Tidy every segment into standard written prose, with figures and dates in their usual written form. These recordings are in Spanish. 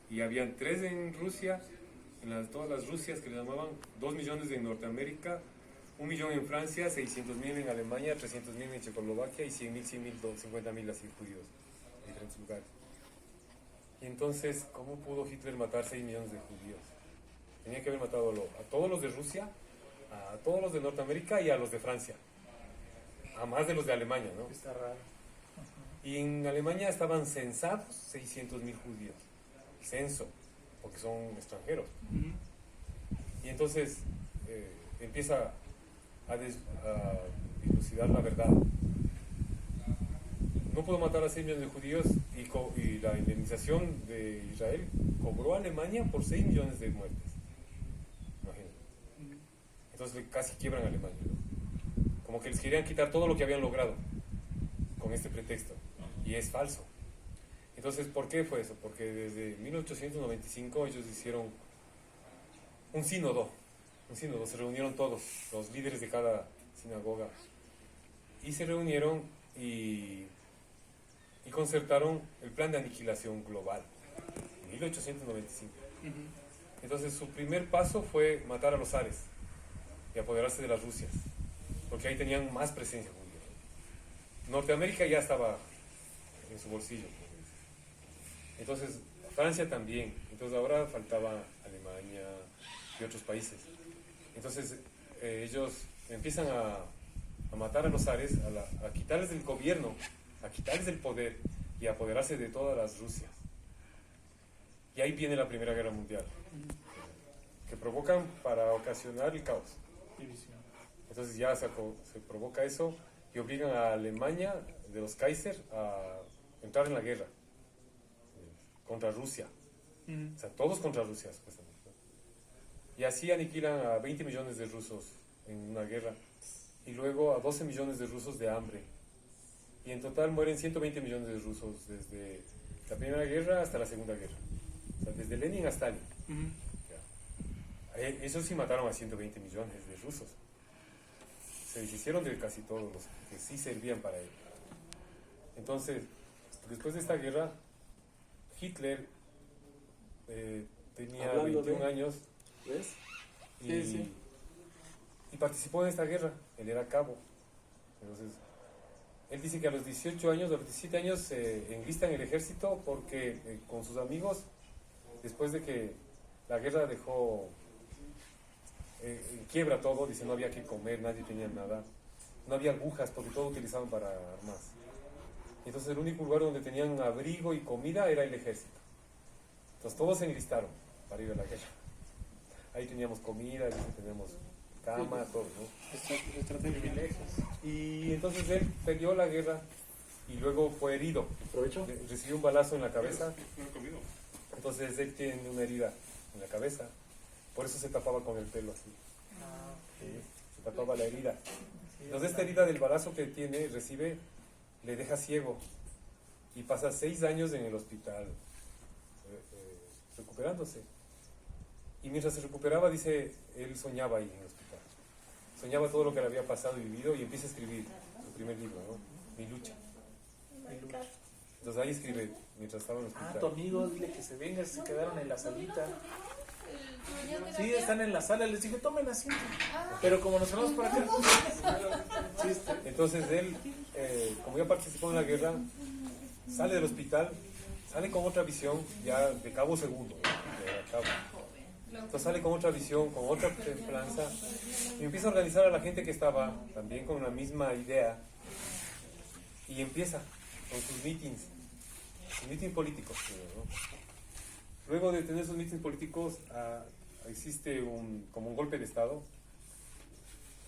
y habían 3 en Rusia, todas las Rusias que le llamaban, 2 millones en Norteamérica, 1 millón en Francia, 600.000 en Alemania, 300.000 en Checoslovaquia y 100.000, 50.000 así judíos en diferentes lugares. Y entonces, ¿cómo pudo Hitler matar 6 millones de judíos? Tenía que haber matado a todos los de Rusia, a todos los de Norteamérica y a los de Francia, a más de los de Alemania, ¿no? Está raro. Y en Alemania estaban censados 600.000 judíos, censo, porque son extranjeros. Y entonces empieza a dilucidar la verdad. No pudo matar a 6 millones de judíos y la indemnización de Israel cobró a Alemania por 6 millones de muertes. Imagínate. Entonces casi quiebran a Alemania, ¿no? Como que les querían quitar todo lo que habían logrado con este pretexto. Y es falso. Entonces, ¿por qué fue eso? Porque desde 1895 ellos hicieron un sínodo. Se reunieron todos, los líderes de cada sinagoga. Y se reunieron y concertaron el plan de aniquilación global. En 1895. Entonces, su primer paso fue matar a los zares y apoderarse de las Rusias. Porque ahí tenían más presencia judía. Norteamérica ya estaba en su bolsillo. Entonces, Francia también. Entonces, ahora faltaba Alemania y otros países. Entonces, ellos empiezan a matar a los zares, a quitarles el gobierno, a quitarles el poder y a apoderarse de todas las Rusias. Y ahí viene la Primera Guerra Mundial, que provocan para ocasionar el caos. Entonces ya se provoca eso y obligan a Alemania, de los Kaiser, a entrar en la guerra contra Rusia. O sea, todos contra Rusia, supuestamente. Y así aniquilan a 20 millones de rusos en una guerra y luego a 12 millones de rusos de hambre. Y en total mueren 120 millones de rusos desde la Primera Guerra hasta la Segunda Guerra. O sea, desde Lenin a Stalin. Eso sí mataron a 120 millones de rusos. Se deshicieron de casi todos los que sí servían para ello. Entonces, después de esta guerra, Hitler tenía 21 años. ¿Ves? Y participó en esta guerra. Él era cabo. Entonces, él dice que a los 18 años, a los 17 años se enlista en el ejército porque con sus amigos, después de que la guerra dejó en quiebra todo, dice, no había que comer, nadie tenía nada, no había agujas porque todo utilizaban para armas. Entonces el único lugar donde tenían abrigo y comida era el ejército. Entonces todos se enlistaron para ir a la guerra. Ahí teníamos comida, dice, teníamos cama, todo, ¿no? Privilegios. Y entonces él perdió la guerra y luego fue herido. ¿Provecho? Recibió un balazo en la cabeza. Entonces él tiene una herida en la cabeza. Por eso se tapaba con el pelo así. Se tapaba la herida. Entonces esta herida del balazo que tiene, recibe, le deja ciego. Y pasa 6 años en el hospital, recuperándose. Y mientras se recuperaba, dice, él soñaba ahí en el hospital. Soñaba todo lo que le había pasado y vivido y empieza a escribir su primer libro, ¿no? Mi lucha. Entonces ahí escribe, mientras estaba en el hospital. Tu amigo, dile que se venga, se quedaron en la salita. Sí, están en la sala, les dije, tomen asiento. Pero como nos vamos para acá. Entonces él, como ya participó en la guerra, sale del hospital, sale con otra visión, ya de cabo segundo, de cabo. Entonces sale con otra visión, con otra templanza, y empieza a organizar a la gente que estaba también con la misma idea, y empieza con sus meetings políticos, ¿no? Luego de tener sus meetings políticos, existe como un golpe de estado,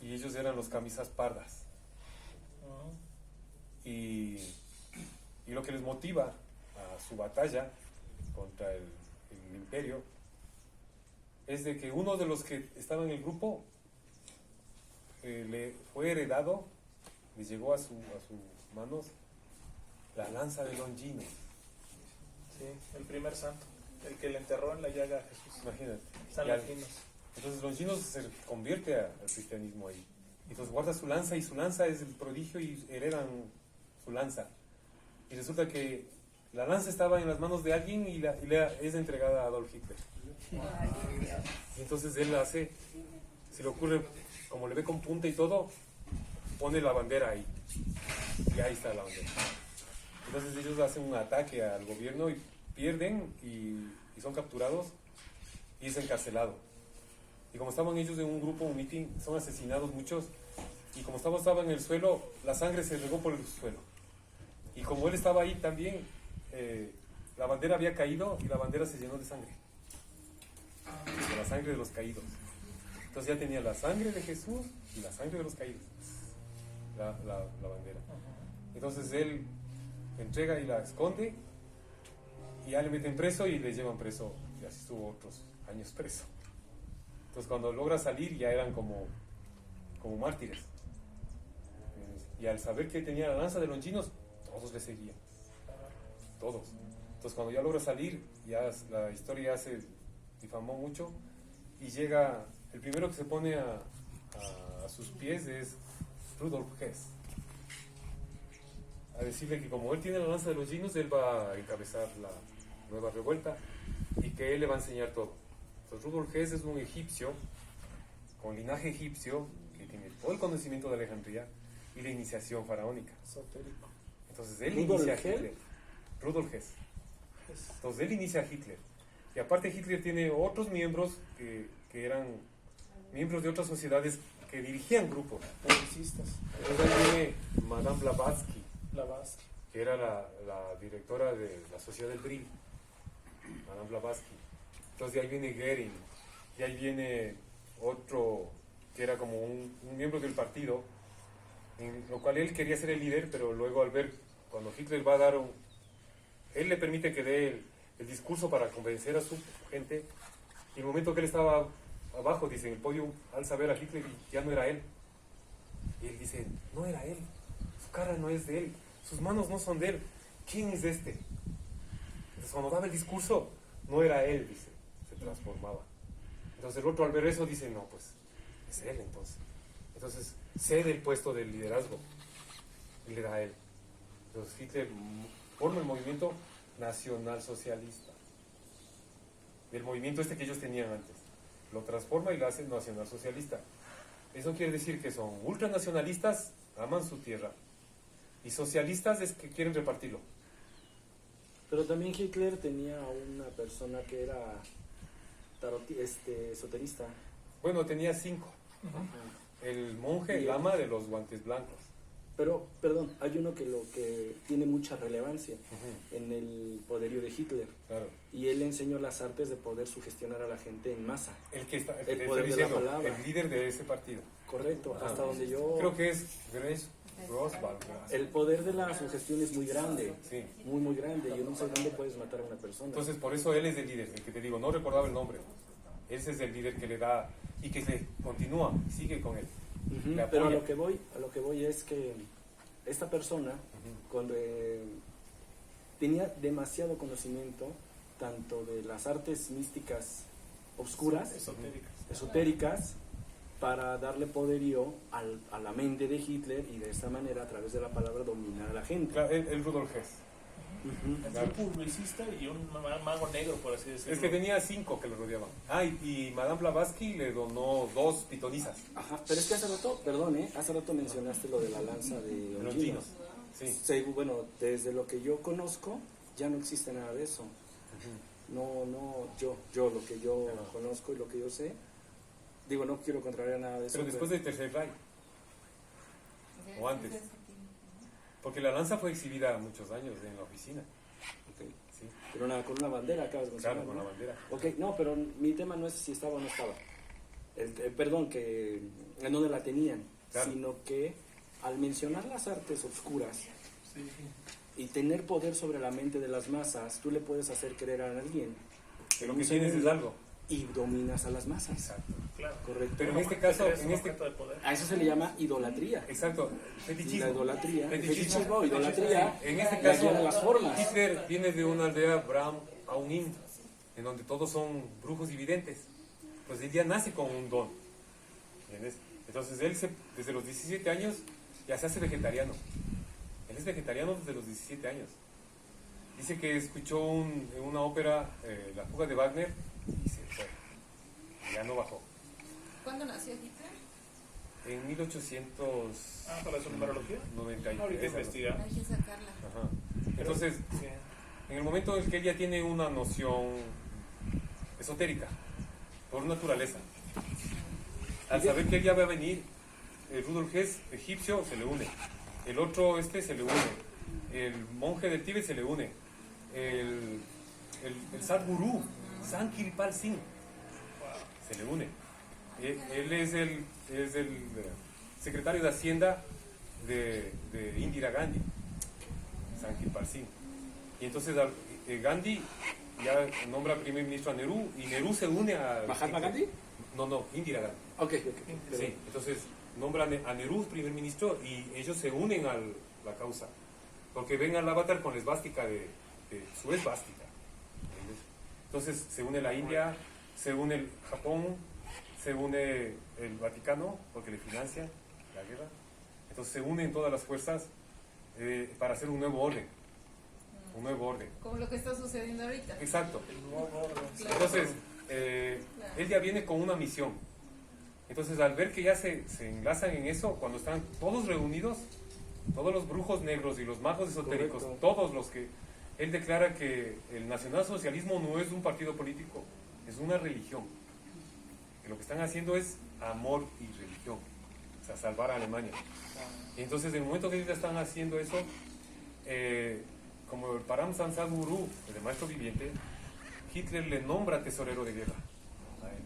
y ellos eran los camisas pardas. Y lo que les motiva a su batalla contra el imperio es de que uno de los que estaba en el grupo le fue heredado, le llegó a sus manos la lanza de Longino. Sí, el primer santo, el que le enterró en la llaga a Jesús. Imagínate. San Longinos. Entonces Longinos se convierte al cristianismo ahí. Entonces guarda su lanza y su lanza es el prodigio y heredan su lanza. Y resulta que La lanza estaba en las manos de alguien y es entregada a Adolf Hitler. Y entonces él hace, se le ocurre, como le ve con punta y todo, pone la bandera ahí. Y ahí está la bandera. Entonces ellos hacen un ataque al gobierno y pierden y son capturados y es encarcelado. Y como estaban ellos en un grupo, un meeting, son asesinados muchos. Y como estaba en el suelo, la sangre se regó por el suelo. Y como él estaba ahí también, la bandera había caído y la bandera se llenó de sangre. De la sangre de los caídos. Entonces ya tenía la sangre de Jesús y la sangre de los caídos. La bandera. Entonces él entrega y la esconde y ya le meten preso y le llevan preso. Y así estuvo otros años preso. Entonces cuando logra salir ya eran como mártires. Y al saber que tenía la lanza de Longinos, todos le seguían. Todos. Entonces cuando ya logra salir, ya la historia ya se difamó mucho y llega, el primero que se pone a sus pies es Rudolf Hess. A decirle que como él tiene la lanza de Longinos, él va a encabezar la nueva revuelta y que él le va a enseñar todo. Entonces Rudolf Hess es un egipcio, con linaje egipcio, que tiene todo el conocimiento de Alejandría y la iniciación faraónica. Esotérico. Entonces él inicia a Hitler. Rudolf Hess. Entonces él inicia a Hitler. Y aparte Hitler tiene otros miembros que eran miembros de otras sociedades que dirigían grupos. Publicistas. Entonces ahí viene Madame Blavatsky, Blavatsky. que era la directora de la Sociedad del Brill. Madame Blavatsky. Entonces de ahí viene Goering. Y ahí viene otro que era como un miembro del partido, en lo cual él quería ser el líder, pero luego al ver, cuando Hitler va a dar él le permite que dé el discurso para convencer a su gente, y el momento que él estaba abajo, dice, en el podio, al saber a Hitler, y ya no era él. Y él dice, no era él, su cara no es de él, sus manos no son de él, ¿quién es este? Entonces cuando daba el discurso, no era él, dice, se transformaba. Entonces el otro al ver eso dice, no, pues es él entonces. Entonces cede el puesto del liderazgo y le da a él. Entonces Hitler forma el movimiento nacional socialista. El movimiento que ellos tenían antes. Lo transforma y lo hace nacional socialista. Eso quiere decir que son ultranacionalistas, aman su tierra. Y socialistas es que quieren repartirlo. Pero también Hitler tenía una persona que era esoterista. Bueno, tenía 5. El monje, el lama de los guantes blancos. Pero, perdón, hay uno que tiene mucha relevancia en el poderío de Hitler. Claro. Y él enseñó las artes de poder sugestionar a la gente en masa. El que está, el poder de la palabra. El líder de ese partido. Correcto, hasta donde yo... Creo que es Grosswald. El poder de la sugestión es muy grande. Sí. Muy, muy grande. Yo no sé dónde puedes matar a una persona. Entonces, por eso él es el líder, el que te digo, no recordaba el nombre. Ese es el líder que le da y que se continúa, sigue con él. Pero a lo que voy es que esta persona cuando tenía demasiado conocimiento tanto de las artes místicas obscuras, esotéricas, para darle poderío a la mente de Hitler y de esta manera a través de la palabra dominar a la gente. Claro, el Rudolf Hess. Un publicista y un mago negro, por así decirlo. Es que tenía 5 que lo rodeaban. Y Madame Blavatsky le donó 2 pitonisas. Ajá, pero es que hace rato mencionaste lo de la lanza de Longinos. Sí. Bueno, desde lo que yo conozco, ya no existe nada de eso. No, yo lo que yo conozco y lo que yo sé, digo, no quiero contrariar nada de eso. Pero después del Tercer Reich. O antes. Porque la lanza fue exhibida muchos años en la oficina. Okay. Sí. Pero nada, con una bandera acabas de mencionar. Claro, con la bandera. Ok, no, pero mi tema no es si estaba o no estaba. Perdón, que en donde la tenían, sino que al mencionar las artes oscuras y tener poder sobre la mente de las masas, tú le puedes hacer creer a alguien. Pero lo que tienes es algo. Y dominas a las masas. Exacto. Claro. Correcto. Pero en este caso, a eso se le llama idolatría. Exacto, fetichismo. La idolatría. Fetichismo, idolatría. En este caso, las formas. Hitler viene de una aldea Bram Aunim, en donde todos son brujos y videntes. Pues él ya nace con un don. ¿Entiendes? Entonces él desde los 17 años ya se hace vegetariano. Él es vegetariano desde los 17 años. dice que escuchó en una ópera la fuga de Wagner y se fue. Ya no bajó. ¿Cuándo nació Hitler? En 1893. ¿Para su numerología? Ahorita investigar. Hay que sacarla. Ajá. Entonces, Sí. en el momento en que él ya tiene una noción esotérica, por naturaleza, al saber que él ya va a venir, el Rudolf Hess, egipcio, se le une. El otro se le une. El monje del Tíbet se le une. El Sadhguru, Sankirpal Singh, se le une. Él es el secretario de Hacienda de Indira Gandhi, Sankirpal Singh. Y entonces Gandhi ya nombra primer ministro a Nehru y Nehru se une a... ¿Mahatma Gandhi? No, Indira Gandhi. Ok. Sí, entonces nombran a Nehru primer ministro y ellos se unen a la causa. Porque ven al avatar con la esvástica de su esvástica. Entonces se une la India, se une el Japón, se une el Vaticano, porque le financia la guerra. Entonces se unen todas las fuerzas para hacer un nuevo orden. Un nuevo orden. Como lo que está sucediendo ahorita. Exacto. El nuevo orden. Claro. Entonces, él ya viene con una misión. Entonces, al ver que ya se enlazan en eso, cuando están todos reunidos, todos los brujos negros y los magos esotéricos, Correcto. todos los que... Él declara que el nacionalsocialismo no es un partido político, es una religión. Que lo que están haciendo es amor y religión. O sea, salvar a Alemania. Y entonces, en el momento que ellos están haciendo eso, como el Param Sadhguru, el maestro viviente, Hitler le nombra tesorero de guerra a él.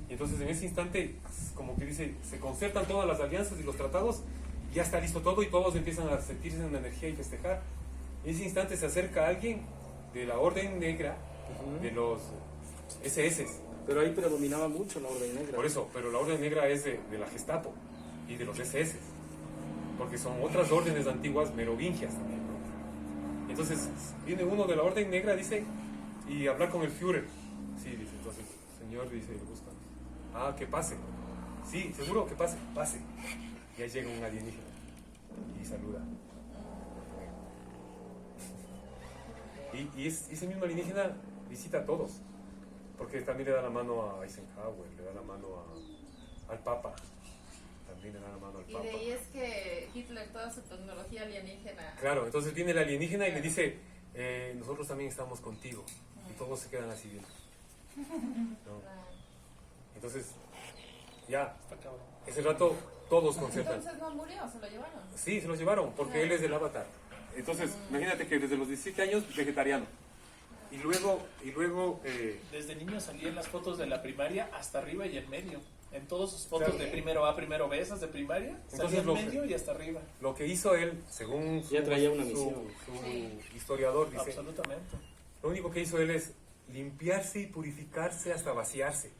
Y entonces en ese instante, como que dice, se concertan todas las alianzas y los tratados, ya está listo todo y todos empiezan a sentirse en energía y festejar. En ese instante se acerca alguien de la Orden Negra, de los SS. Pero ahí predominaba mucho la Orden Negra. Por eso, pero la Orden Negra es de la Gestapo y de los SS, porque son otras órdenes antiguas merovingias también, ¿no? Entonces viene uno de la Orden Negra, dice, y hablar con el Führer. Sí, dice, entonces, señor, dice, lo buscan. Ah, que pase. Sí, seguro que pase, pase. Y ahí llega un alienígena y saluda. Y ese mismo alienígena visita a todos, porque también le da la mano a Eisenhower, le da la mano al Papa, también le da la mano al Y Papa. de ahí es que Hitler, toda su tecnología alienígena. Claro, entonces viene el alienígena y le dice, nosotros también estamos contigo, y todos se quedan así viendo. ¿No? Entonces, ya, Está cabrón. ese rato todos conciertan. Entonces no murió, se lo llevaron. Sí, se los llevaron, porque él es del Avatar. Entonces, imagínate que desde los 17 años, vegetariano. Y luego Desde niño salía en las fotos de la primaria hasta arriba y en medio. En todas sus fotos Claro. de primero A, primero B, esas de primaria, salía Entonces, en medio y hasta arriba. lo que hizo él, según Ya traía una misión. su historiador, dice, Absolutamente. lo único que hizo él es limpiarse y purificarse hasta vaciarse.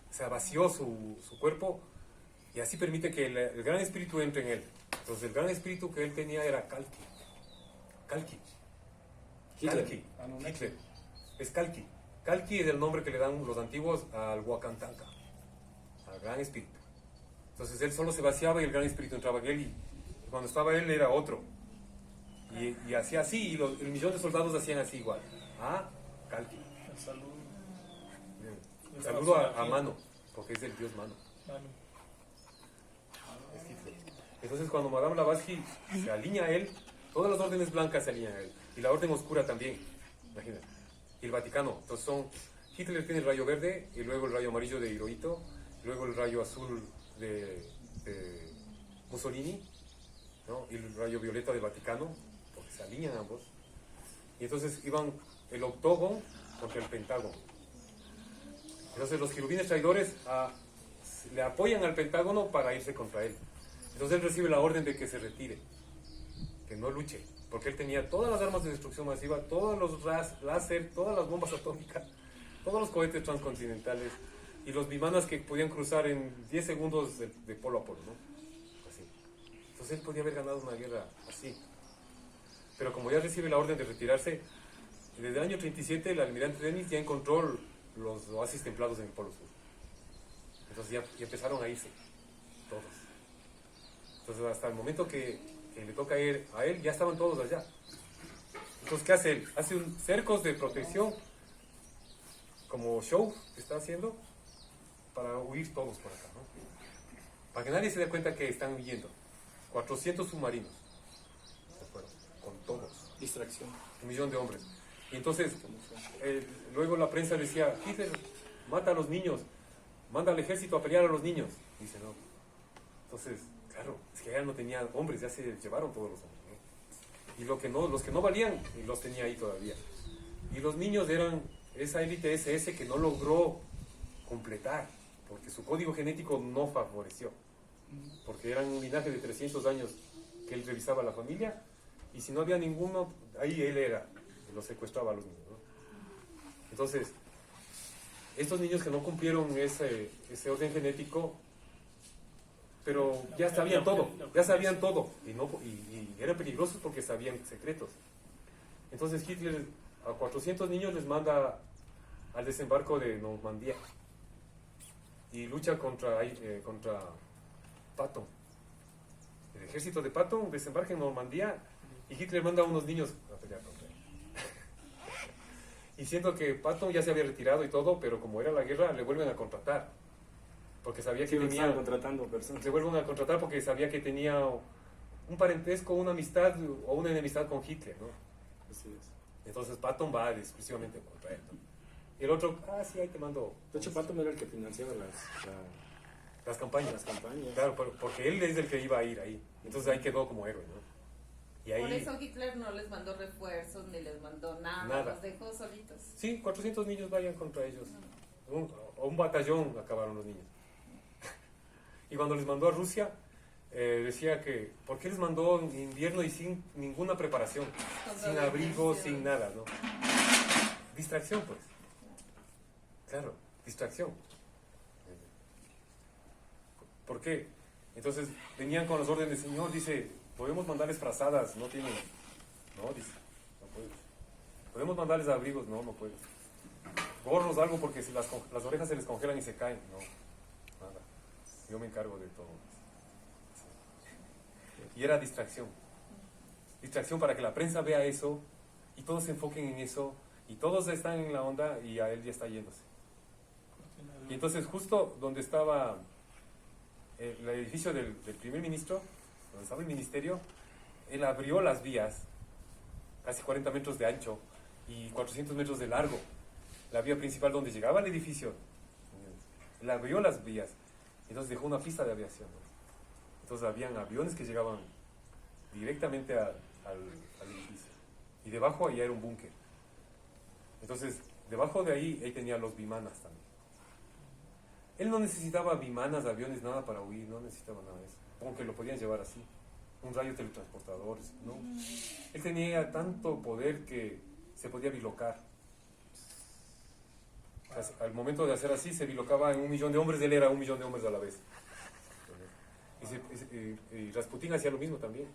O sea, vació su cuerpo y así permite que el gran espíritu entre en él. Entonces, el gran espíritu que él tenía era Kalki. Hitler. Kalki. Hitler. Es Kalki. Kalki es el nombre que le dan los antiguos al Wakantanka, al gran espíritu. Entonces, él solo se vaciaba y el gran espíritu entraba en él. Y cuando estaba él, era otro. Y hacía así, y el millón de soldados hacían así igual. Ah, Kalki. El saludo. El saludo a mano, porque es el dios mano. Mano. Es Hitler. Entonces cuando Madame Blavatsky se alinea a él, todas las órdenes blancas se alinean a él. Y la orden oscura también, imagínate. Y el Vaticano. Entonces Hitler tiene el rayo verde, y luego el rayo amarillo de Hirohito, y luego el rayo azul de Mussolini, ¿no? Y el rayo violeta del Vaticano, porque se alinean ambos. Y entonces iban el octógono contra el pentágono. Entonces los querubines traidores le apoyan al Pentágono para irse contra él. Entonces él recibe la orden de que se retire, que no luche, porque él tenía todas las armas de destrucción masiva, todos los láser, todas las bombas atómicas, todos los cohetes transcontinentales y los bimanas que podían cruzar en 10 segundos de polo a polo, ¿no? Así. Entonces él podía haber ganado una guerra así. Pero como ya recibe la orden de retirarse, desde el año 37 el almirante Dennis ya encontró los oasis templados en el Polo Sur. Entonces ya empezaron a irse, todos. Entonces hasta el momento que le toca ir a él, ya estaban todos allá. Entonces, ¿qué hace él? Hace un cercos de protección, como show que está haciendo, para huir todos por acá, ¿no? Para que nadie se dé cuenta que están huyendo. 400 submarinos, ¿de acuerdo? Con todos. Distracción. 1.000.000 de hombres. Y entonces, luego la prensa decía, Hitler mata a los niños, manda al ejército a pelear a los niños. Dice, no. Entonces, claro, es que ya no tenían hombres, ya se llevaron todos los hombres, ¿no? Y los que no valían, los tenía ahí todavía. Y los niños eran esa élite SS que no logró completar, porque su código genético no favoreció. Porque eran un linaje de 300 años que él revisaba la familia, y si no había ninguno, ahí él era, y los secuestraba a los niños, ¿no? Entonces, estos niños que no cumplieron ese orden genético, pero ya sabían todo, y eran peligrosos porque sabían secretos. Entonces Hitler a 400 niños les manda al desembarco de Normandía y lucha contra Patton. El ejército de Patton desembarca en Normandía y Hitler manda a unos niños a pelear contra él. Y siento que Patton ya se había retirado y todo, pero como era la guerra, le vuelven a contratar. Porque sabía que tenía... contratando personas. Le vuelven a contratar porque sabía que tenía un parentesco, una amistad o una enemistad con Hitler, ¿no? Así es. Entonces Patton va exclusivamente contra él, ¿no? Y el otro, sí, ahí te mando... De hecho, Patton era el que financiaba las campañas. las campañas. Claro, porque él es el que iba a ir ahí. Entonces ahí quedó como héroe, ¿no? Y ahí, por eso Hitler no les mandó refuerzos ni les mandó nada. Los dejó solitos. Sí, 400 niños vayan contra ellos. Un batallón acabaron los niños. Y cuando les mandó a Rusia, decía que, ¿por qué les mandó en invierno y sin ninguna preparación? Sin abrigo, sin nada, ¿no? Distracción, pues. Claro, distracción. ¿Por qué? Entonces venían con las órdenes, Señor, dice, podemos mandarles frazadas, no tienen, no, dice, no puedes. Podemos mandarles abrigos, no puedes. Gorros, algo, porque si las orejas se les congelan y se caen, no, nada. Yo me encargo de todo. Y era distracción. Distracción para que la prensa vea eso y todos se enfoquen en eso y todos están en la onda y a él ya está yéndose. Y entonces justo donde estaba el edificio del primer ministro, donde estaba el ministerio, él abrió las vías, casi 40 metros de ancho y 400 metros de largo, la vía principal donde llegaba el edificio. Él abrió las vías, entonces dejó una pista de aviación, ¿no? Entonces habían aviones que llegaban directamente al edificio, y debajo ahí era un búnker. Entonces, debajo de ahí tenía los vimanas también. Él no necesitaba vimanas, aviones, nada para huir, no necesitaba nada de eso. Como que lo podían llevar así, un rayo teletransportador, ¿no? Él tenía tanto poder que se podía bilocar. Al momento de hacer así, se bilocaba en 1.000.000 de hombres, él era 1.000.000 de hombres a la vez. Y Rasputín hacía lo mismo también,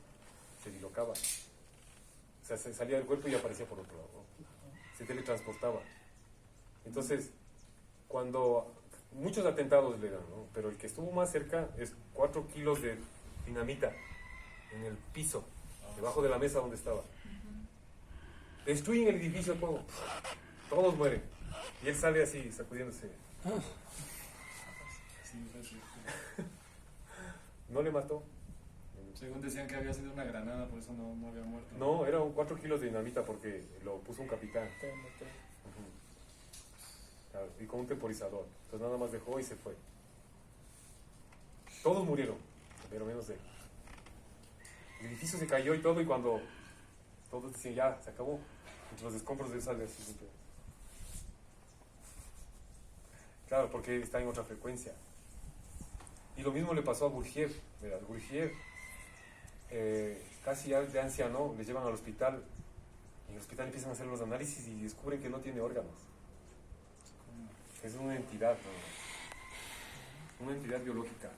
se bilocaba. O sea, se salía del cuerpo y aparecía por otro lado, ¿no? Se teletransportaba. Entonces, cuando... Muchos atentados le dan, ¿no? Pero el que estuvo más cerca es 4 kilos de dinamita en el piso, debajo de la mesa donde estaba. Destruyen el edificio todo. Todos mueren. Y él sale así, sacudiéndose. No le mató. Según decían que había sido una granada, por eso no había muerto. No, eran 4 kilos de dinamita porque lo puso un capitán. Claro, y con un temporizador. Entonces nada más dejó y se fue. Todos murieron, pero menos él. El edificio se cayó y todo, y cuando todos decían ya, se acabó, entre los escombros de él sale así siempre. Claro, porque está en otra frecuencia. Y lo mismo le pasó a Gurdjieff. Mira, Gurdjieff, casi ya de anciano, le llevan al hospital. Y en el hospital empiezan a hacer los análisis y descubren que no tiene órganos. Es una entidad, ¿no? Una entidad biológica,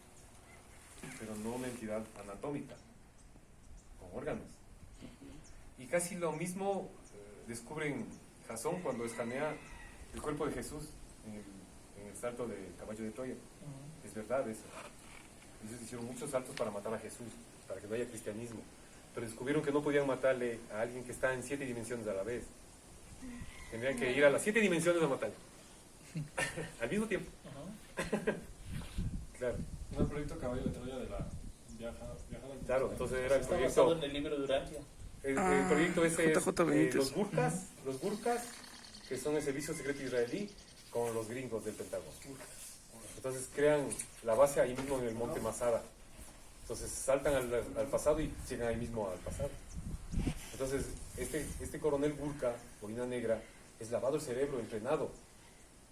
pero no una entidad anatómica, con órganos. Y casi lo mismo descubren Jasón cuando escanea el cuerpo de Jesús en el salto del caballo de Troya. Es verdad eso. Ellos hicieron muchos saltos para matar a Jesús, para que no haya cristianismo. pero descubrieron que no podían matarle a alguien que está en 7 dimensiones a la vez. Tendrían que ir a las 7 dimensiones a matarle. Al mismo tiempo. Claro. No el proyecto Caballo de Troya de la viajada. Claro, entonces era el Está basado proyecto. en el libro de Urantia. El proyecto ese es JJ Benítez. los Gurkhas, que son el servicio secreto israelí, con los gringos del Pentágono. Entonces crean la base ahí mismo en el monte Masada. Entonces saltan al pasado y llegan ahí mismo al pasado. Entonces este coronel Gurkha, Boina Negra, es lavado el cerebro, entrenado.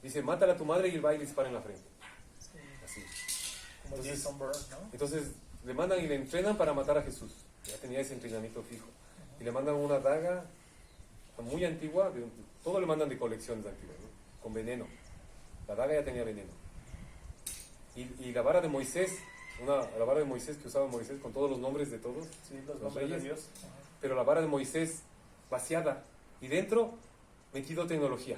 Dice, mátale a tu madre y él va y le dispara en la frente. Así. Como Entonces, Jason Bourne, ¿no? Entonces le mandan y le entrenan para matar a Jesús. Ya tenía ese entrenamiento fijo. Y le mandan una daga muy antigua, todo le mandan de colecciones antiguas, ¿no? Con veneno. La daga ya tenía veneno. Y la vara de Moisés, la vara de Moisés que usaba Moisés con todos los nombres de todos, Sí, los los nombres de reyes, Dios. pero la vara de Moisés vaciada y dentro metido tecnología.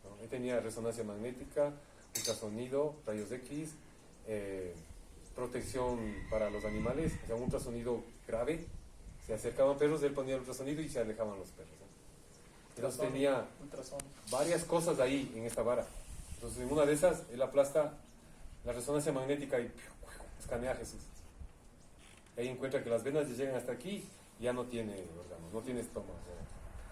¿No? Ahí tenía resonancia magnética, ultrasonido, rayos X, protección para los animales, o sea, un ultrasonido grave. Se acercaban perros, él ponía el ultrasonido y se alejaban los perros. ¿no? Entonces tenía Ultrasonido. varias cosas ahí en esta vara. Entonces en una de esas él aplasta la resonancia magnética y escanea a Jesús. Ahí encuentra que las venas le llegan hasta aquí y ya no tiene órganos, no tiene estómago.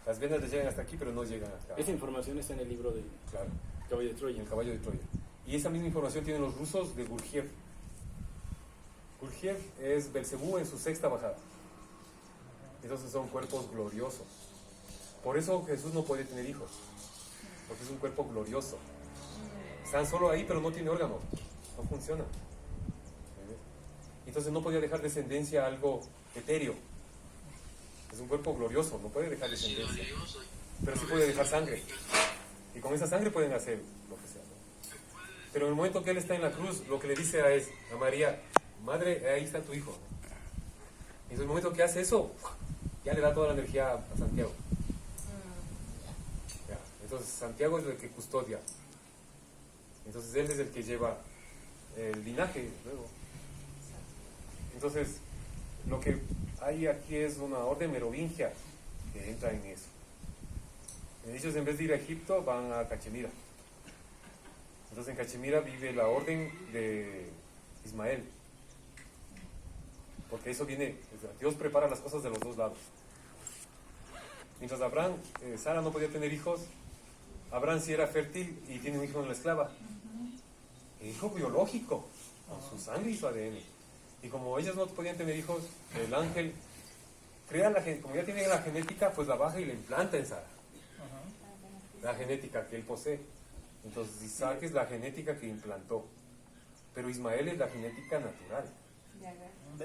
Las venas le llegan hasta aquí pero no llegan acá. Esa información está en el libro de Claro, Caballo de y Troya. el caballo de Troya. Y esa misma información tienen los rusos de Gurdjieff. Gurdjieff es Belcebú en su 6ª bajada. Entonces son cuerpos gloriosos. Por eso Jesús no puede tener hijos, porque es un cuerpo glorioso. Están solo ahí, pero no tiene órgano, no funciona. Entonces no podía dejar descendencia a algo etéreo. Es un cuerpo glorioso, no puede dejar descendencia, pero sí puede dejar sangre. Y con esa sangre pueden hacer lo que sea. ¿no? Pero en el momento que él está en la cruz, lo que le dice a María, madre, ahí está tu hijo. Y en el momento que hace eso, ya le da toda la energía a Santiago. Ya. Entonces Santiago es el que custodia. Entonces él es el que lleva el linaje luego. Entonces lo que hay aquí es una orden merovingia que entra en eso. Ellos en vez de ir a Egipto van a Cachemira. Entonces en Cachemira vive la orden de Ismael. Porque eso viene, Dios prepara las cosas de los dos lados. Mientras Abraham, Sara no podía tener hijos, Abraham sí era fértil y tiene un hijo en la esclava. El hijo biológico, con su sangre y su ADN. Y como ellos no podían tener hijos, el ángel crea como ya tiene la genética, pues la baja y la implanta en Sara. La genética que él posee. Entonces Isaac es la genética que implantó. Pero Ismael es la genética natural.